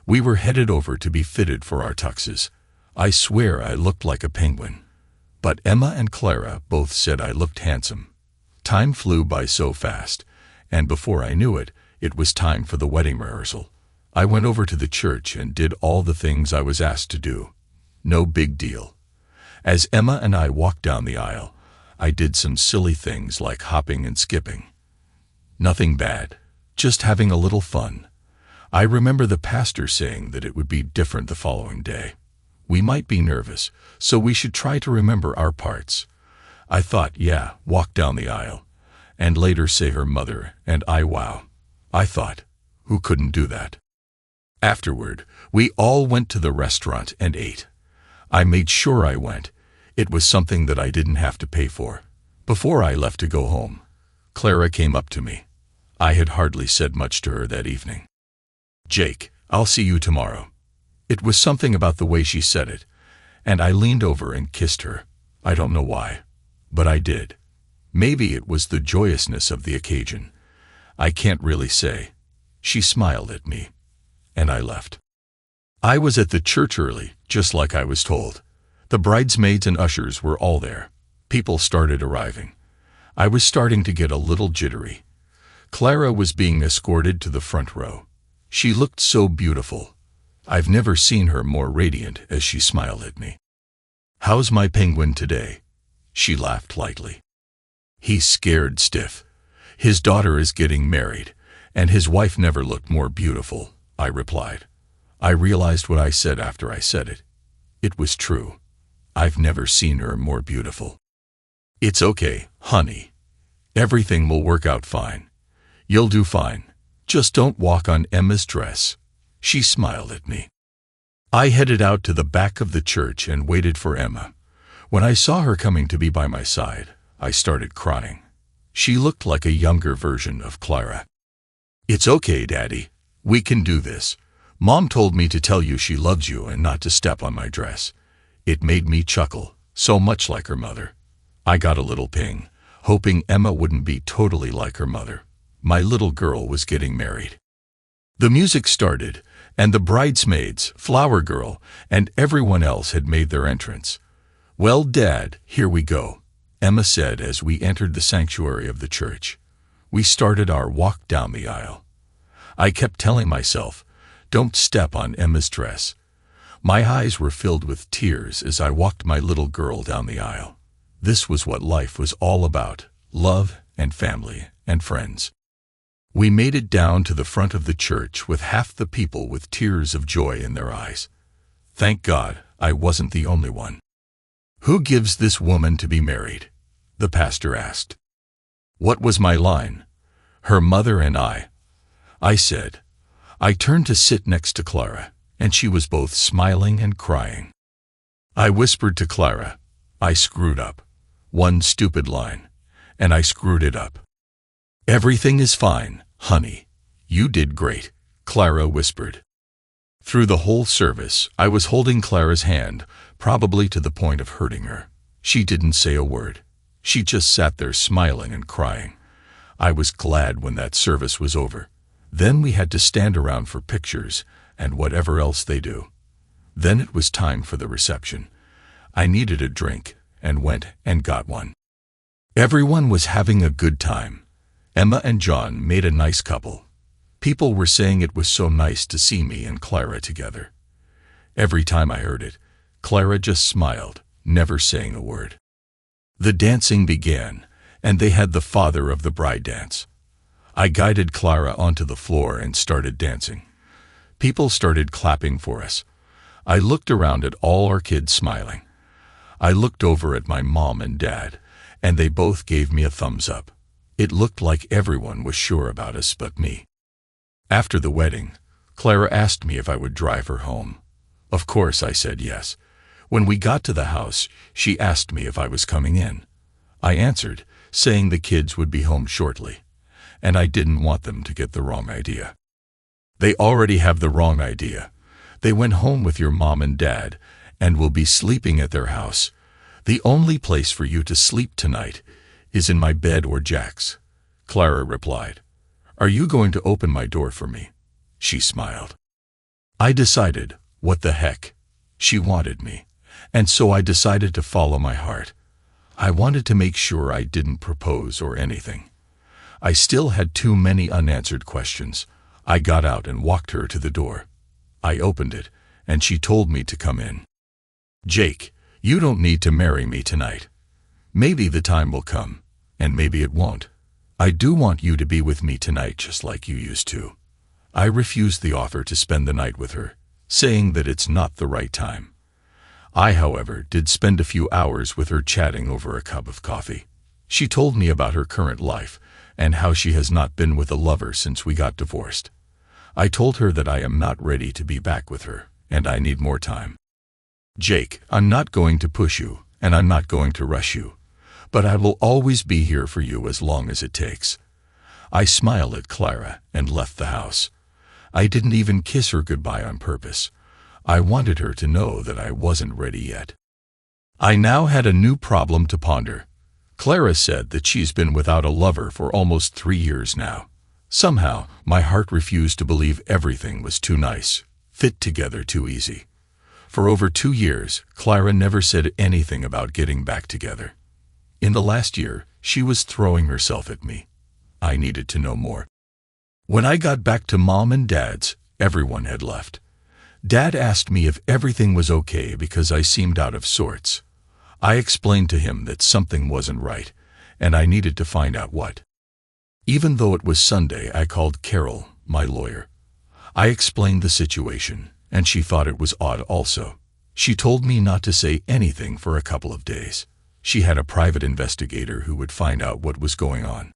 We were headed over to be fitted for our tuxes. I swear I looked like a penguin. But Emma and Clara both said I looked handsome. Time flew by so fast, and before I knew it, it was time for the wedding rehearsal. I went over to the church and did all the things I was asked to do. No big deal. As Emma and I walked down the aisle, I did some silly things like hopping and skipping. Nothing bad, just having a little fun. I remember the pastor saying that it would be different the following day. We might be nervous, so we should try to remember our parts. I thought, yeah, walk down the aisle, and later say her mother, and wow. I thought, who couldn't do that? Afterward, we all went to the restaurant and ate. I made sure I went. It was something that I didn't have to pay for. Before I left to go home, Clara came up to me. I had hardly said much to her that evening. Jake, I'll see you tomorrow. It was something about the way she said it, and I leaned over and kissed her. I don't know why, but I did. Maybe it was the joyousness of the occasion. I can't really say. She smiled at me, and I left. I was at the church early, just like I was told. The bridesmaids and ushers were all there. People started arriving. I was starting to get a little jittery. Clara was being escorted to the front row. She looked so beautiful. I've never seen her more radiant as she smiled at me. How's my penguin today? She laughed lightly. He's scared stiff. His daughter is getting married, and his wife never looked more beautiful, I replied. I realized what I said after I said it. It was true. I've never seen her more beautiful. It's okay, honey. Everything will work out fine. You'll do fine. Just don't walk on Emma's dress. She smiled at me. I headed out to the back of the church and waited for Emma. When I saw her coming to be by my side, I started crying. She looked like a younger version of Clara. "It's okay, Daddy. We can do this. Mom told me to tell you she loves you and not to step on my dress." It made me chuckle, so much like her mother. I got a little ping, hoping Emma wouldn't be totally like her mother. My little girl was getting married. The music started, and the bridesmaids, flower girl, and everyone else had made their entrance. "Well, Dad, here we go," Emma said as we entered the sanctuary of the church. We started our walk down the aisle. I kept telling myself, "Don't step on Emma's dress." My eyes were filled with tears as I walked my little girl down the aisle. This was what life was all about: love and family and friends. We made it down to the front of the church with half the people with tears of joy in their eyes. Thank God I wasn't the only one. "Who gives this woman to be married?" the pastor asked. What was my line? "Her mother and I." I said. I turned to sit next to Clara, and she was both smiling and crying. I whispered to Clara, "I screwed up. One stupid line, and I screwed it up." "Everything is fine, honey. You did great," Clara whispered. Through the whole service, I was holding Clara's hand, probably to the point of hurting her. She didn't say a word. She just sat there smiling and crying. I was glad when that service was over. Then we had to stand around for pictures and whatever else they do. Then it was time for the reception. I needed a drink and went and got one. Everyone was having a good time. Emma and John made a nice couple. People were saying it was so nice to see me and Clara together. Every time I heard it, Clara just smiled, never saying a word. The dancing began, and they had the father of the bride dance. I guided Clara onto the floor and started dancing. People started clapping for us. I looked around at all our kids smiling. I looked over at my mom and dad, and they both gave me a thumbs up. It looked like everyone was sure about us but me. After the wedding, Clara asked me if I would drive her home. Of course I said yes. When we got to the house, she asked me if I was coming in. I answered, saying the kids would be home shortly, and I didn't want them to get the wrong idea. "They already have the wrong idea. They went home with your mom and dad and will be sleeping at their house. The only place for you to sleep tonight is in my bed or Jack's," Clara replied. "Are you going to open my door for me?" She smiled. I decided, what the heck? She wanted me, and so I decided to follow my heart. I wanted to make sure I didn't propose or anything. I still had too many unanswered questions. I got out and walked her to the door. I opened it, and she told me to come in. "Jake, you don't need to marry me tonight. Maybe the time will come, and maybe it won't. I do want you to be with me tonight just like you used to." I refused the offer to spend the night with her, saying that it's not the right time. I, however, did spend a few hours with her chatting over a cup of coffee. She told me about her current life and how she has not been with a lover since we got divorced. I told her that I am not ready to be back with her, and I need more time. "Jake, I'm not going to push you, and I'm not going to rush you, but I will always be here for you as long as it takes." I smiled at Clara and left the house. I didn't even kiss her goodbye on purpose. I wanted her to know that I wasn't ready yet. I now had a new problem to ponder. Clara said that she's been without a lover for almost 3 years now. Somehow, my heart refused to believe everything was too nice, fit together too easy. For over 2 years, Clara never said anything about getting back together. In the last year, she was throwing herself at me. I needed to know more. When I got back to Mom and Dad's, everyone had left. Dad asked me if everything was okay because I seemed out of sorts. I explained to him that something wasn't right, and I needed to find out what. Even though it was Sunday, I called Carol, my lawyer. I explained the situation, and she thought it was odd also. She told me not to say anything for a couple of days. She had a private investigator who would find out what was going on.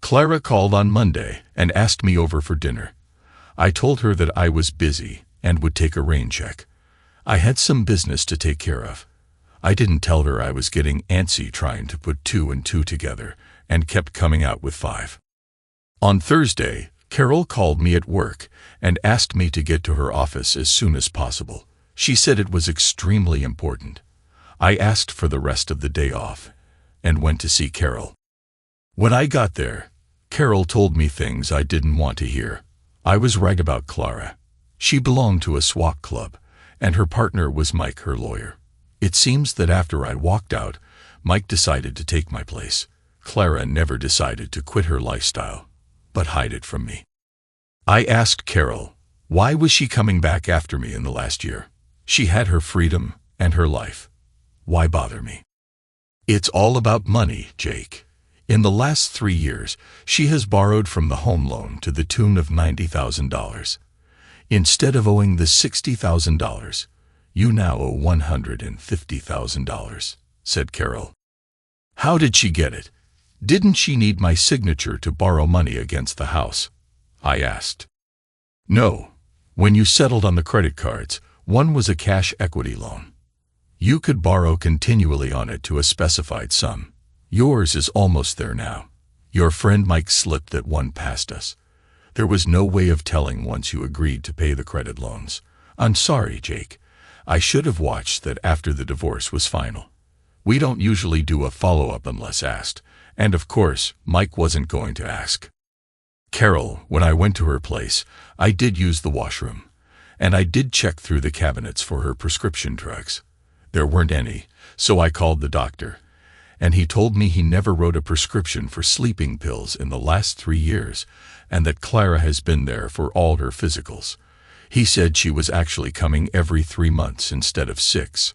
Clara called on Monday and asked me over for dinner. I told her that I was busy and would take a rain check. I had some business to take care of. I didn't tell her I was getting antsy trying to put 2 and 2 together and kept coming out with 5. On Thursday, Carol called me at work and asked me to get to her office as soon as possible. She said it was extremely important. I asked for the rest of the day off and went to see Carol. When I got there, Carol told me things I didn't want to hear. I was right about Clara. She belonged to a swap club, and her partner was Mike, her lawyer. It seems that after I walked out, Mike decided to take my place. Clara never decided to quit her lifestyle, but hide it from me. I asked Carol, why was she coming back after me in the last year? She had her freedom and her life. Why bother me? It's all about money, Jake. In the last 3 years, she has borrowed from the home loan to the tune of $90,000. Instead of owing the $60,000, you now owe $150,000, said Carol. How did she get it? Didn't she need my signature to borrow money against the house? I asked. No. When you settled on the credit cards, one was a cash equity loan. You could borrow continually on it to a specified sum. Yours is almost there now. Your friend Mike slipped that one past us. There was no way of telling once you agreed to pay the credit loans. I'm sorry, Jake. I should have watched that after the divorce was final. We don't usually do a follow-up unless asked, and of course, Mike wasn't going to ask. Carol, when I went to her place, I did use the washroom, and I did check through the cabinets for her prescription drugs. There weren't any, so I called the doctor, and he told me he never wrote a prescription for sleeping pills in the last 3 years, and that Clara has been there for all her physicals. He said she was actually coming every 3 months instead of 6.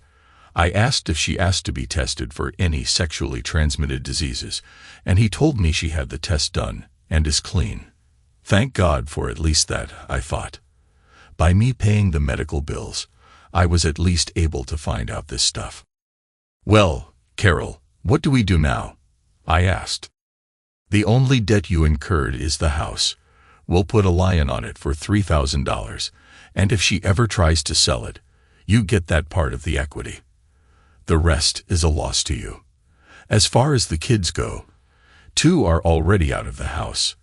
I asked if she asked to be tested for any sexually transmitted diseases, and he told me she had the test done and is clean. Thank God for at least that, I thought. By me paying the medical bills, I was at least able to find out this stuff. Well, Carol, what do we do now? I asked. The only debt you incurred is the house. We'll put a lion on it for $3,000, and if she ever tries to sell it, you get that part of the equity. The rest is a loss to you. As far as the kids go, 2 are already out of the house.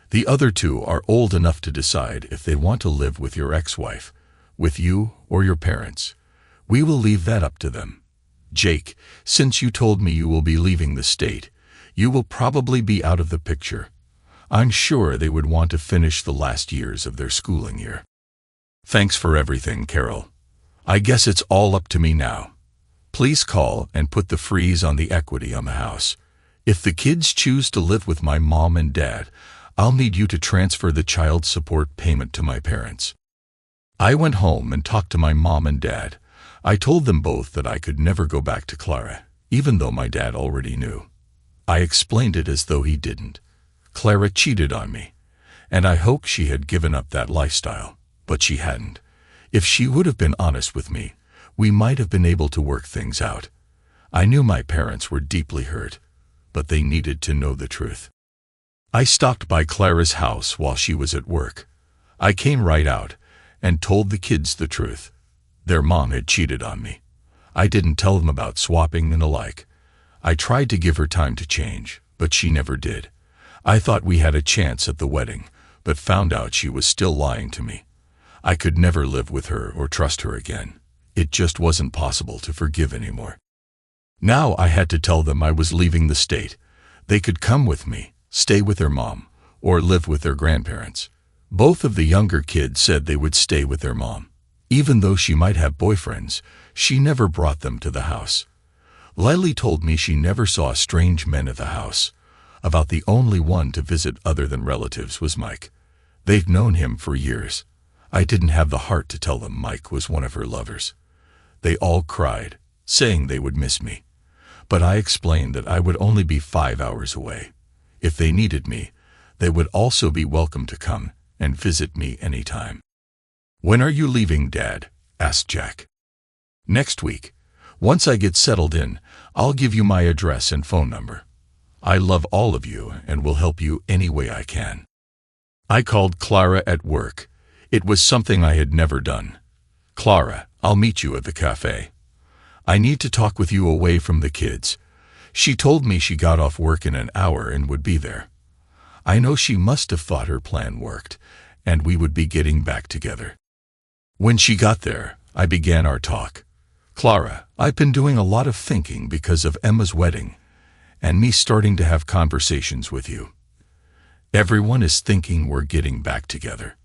The other 2 are old enough to decide if they want to live with your ex-wife, with you or your parents. We will leave that up to them. Jake, since you told me you will be leaving the state, you will probably be out of the picture. I'm sure they would want to finish the last years of their schooling year. Thanks for everything, Carol. I guess it's all up to me now. Please call and put the freeze on the equity on the house. If the kids choose to live with my mom and dad, I'll need you to transfer the child support payment to my parents. I went home and talked to my mom and dad. I told them both that I could never go back to Clara, even though my dad already knew. I explained it as though he didn't. Clara cheated on me, and I hoped she had given up that lifestyle, but she hadn't. If she would have been honest with me, we might have been able to work things out. I knew my parents were deeply hurt, but they needed to know the truth. I stopped by Clara's house while she was at work. I came right out and told the kids the truth. Their mom had cheated on me. I didn't tell them about swapping and the like. I tried to give her time to change, but she never did. I thought we had a chance at the wedding, but found out she was still lying to me. I could never live with her or trust her again. It just wasn't possible to forgive anymore. Now I had to tell them I was leaving the state. They could come with me, stay with their mom, or live with their grandparents. Both of the younger kids said they would stay with their mom. Even though she might have boyfriends, she never brought them to the house. Lily told me she never saw strange men at the house. About the only one to visit other than relatives was Mike. They'd known him for years. I didn't have the heart to tell them Mike was one of her lovers. They all cried, saying they would miss me. But I explained that I would only be 5 hours away. If they needed me, they would also be welcome to come and visit me anytime. When are you leaving, Dad? Asked Jack. Next week. Once I get settled in, I'll give you my address and phone number. I love all of you and will help you any way I can. I called Clara at work. It was something I had never done. Clara, I'll meet you at the cafe. I need to talk with you away from the kids. She told me she got off work in an hour and would be there. I know she must have thought her plan worked, and we would be getting back together. When she got there, I began our talk. Clara, I've been doing a lot of thinking because of Emma's wedding, and me starting to have conversations with you. Everyone is thinking we're getting back together.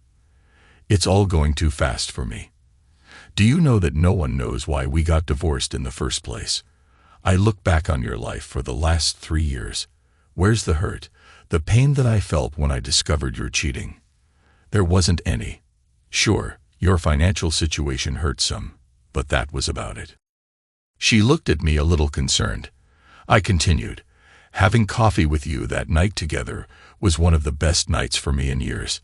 It's all going too fast for me. Do you know that no one knows why we got divorced in the first place? I look back on your life for the last 3 years. Where's the hurt, the pain that I felt when I discovered your cheating? There wasn't any. Sure, your financial situation hurt some, but that was about it. She looked at me a little concerned. I continued, having coffee with you that night together was one of the best nights for me in years.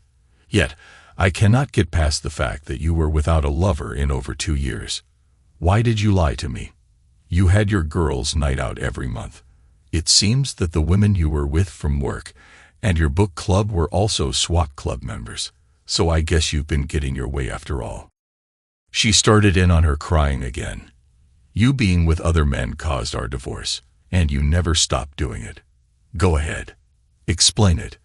Yet, I cannot get past the fact that you were without a lover in over 2 years. Why did you lie to me? You had your girls' night out every month. It seems that the women you were with from work and your book club were also SWAT club members, so I guess you've been getting your way after all. She started in on her crying again. You being with other men caused our divorce, and you never stopped doing it. Go ahead. Explain it.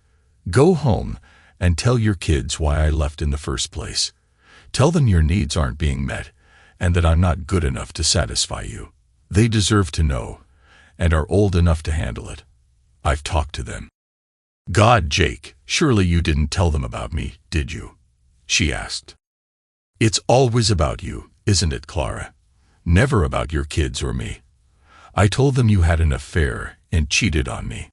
Go home and tell your kids why I left in the first place. Tell them your needs aren't being met, and that I'm not good enough to satisfy you. They deserve to know, and are old enough to handle it. I've talked to them. God, Jake, surely you didn't tell them about me, did you? She asked. It's always about you, isn't it, Clara? Never about your kids or me. I told them you had an affair and cheated on me.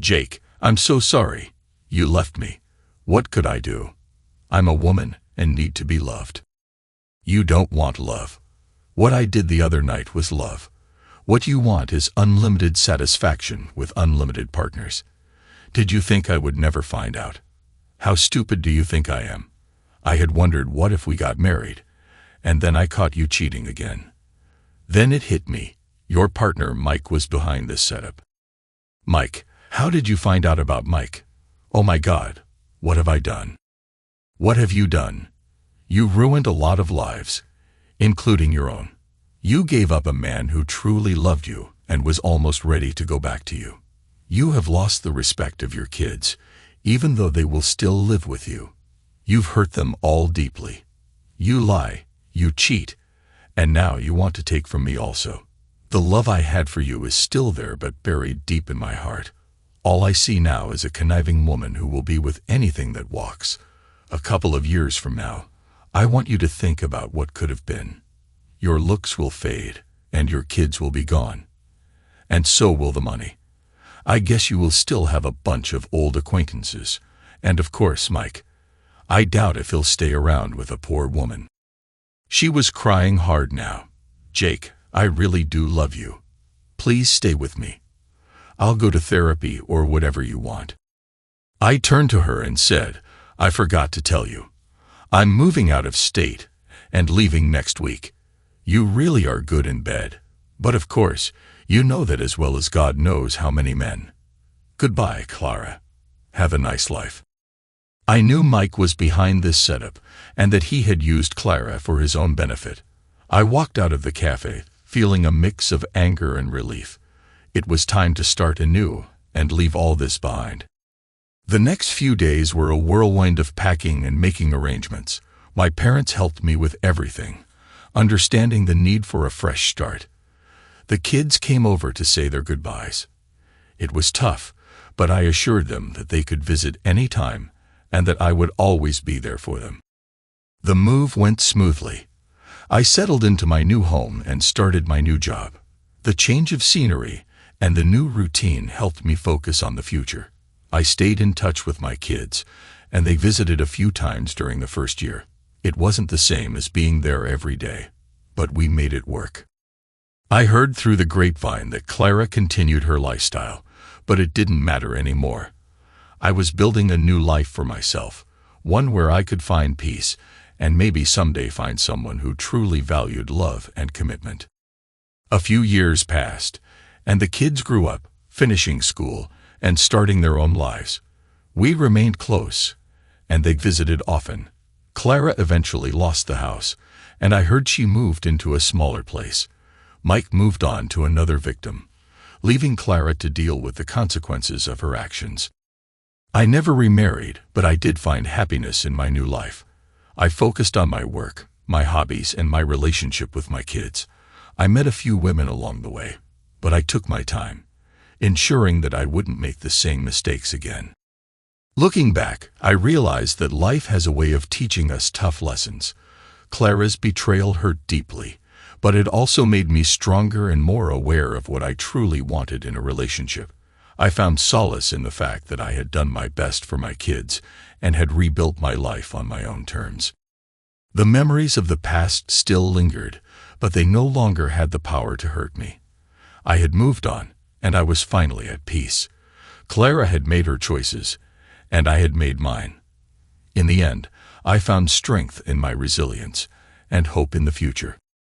Jake, I'm so sorry. You left me. What could I do? I'm a woman and need to be loved. You don't want love. What I did the other night was love. What you want is unlimited satisfaction with unlimited partners. Did you think I would never find out? How stupid do you think I am? I had wondered what if we got married, and then I caught you cheating again. Then it hit me. Your partner, Mike, was behind this setup. Mike, how did you find out about Mike? Oh my God, what have I done? What have you done? You ruined a lot of lives, including your own. You gave up a man who truly loved you and was almost ready to go back to you. You have lost the respect of your kids, even though they will still live with you. You've hurt them all deeply. You lie, you cheat, and now you want to take from me also. The love I had for you is still there but buried deep in my heart. All I see now is a conniving woman who will be with anything that walks. A couple of years from now, I want you to think about what could have been. Your looks will fade, and your kids will be gone. And so will the money. I guess you will still have a bunch of old acquaintances. And of course, Mike, I doubt if he'll stay around with a poor woman. She was crying hard now. Jake, I really do love you. Please stay with me. I'll go to therapy or whatever you want. I turned to her and said, I forgot to tell you. I'm moving out of state and leaving next week. You really are good in bed. But of course, you know that as well as God knows how many men. Goodbye, Clara. Have a nice life. I knew Mike was behind this setup and that he had used Clara for his own benefit. I walked out of the cafe, feeling a mix of anger and relief. It was time to start anew and leave all this behind. The next few days were a whirlwind of packing and making arrangements. My parents helped me with everything, understanding the need for a fresh start. The kids came over to say their goodbyes. It was tough, but I assured them that they could visit any time and that I would always be there for them. The move went smoothly. I settled into my new home and started my new job. The change of scenery and the new routine helped me focus on the future. I stayed in touch with my kids, and they visited a few times during the first year. It wasn't the same as being there every day, but we made it work. I heard through the grapevine that Clara continued her lifestyle, but it didn't matter anymore. I was building a new life for myself, one where I could find peace and maybe someday find someone who truly valued love and commitment. A few years passed, and the kids grew up, finishing school and starting their own lives. We remained close, and they visited often. Clara eventually lost the house, and I heard she moved into a smaller place. Mike moved on to another victim, leaving Clara to deal with the consequences of her actions. I never remarried, but I did find happiness in my new life. I focused on my work, my hobbies, and my relationship with my kids. I met a few women along the way, but I took my time, ensuring that I wouldn't make the same mistakes again. Looking back, I realized that life has a way of teaching us tough lessons. Clara's betrayal hurt deeply, but it also made me stronger and more aware of what I truly wanted in a relationship. I found solace in the fact that I had done my best for my kids and had rebuilt my life on my own terms. The memories of the past still lingered, but they no longer had the power to hurt me. I had moved on, and I was finally at peace. Clara had made her choices, and I had made mine. In the end, I found strength in my resilience and hope in the future.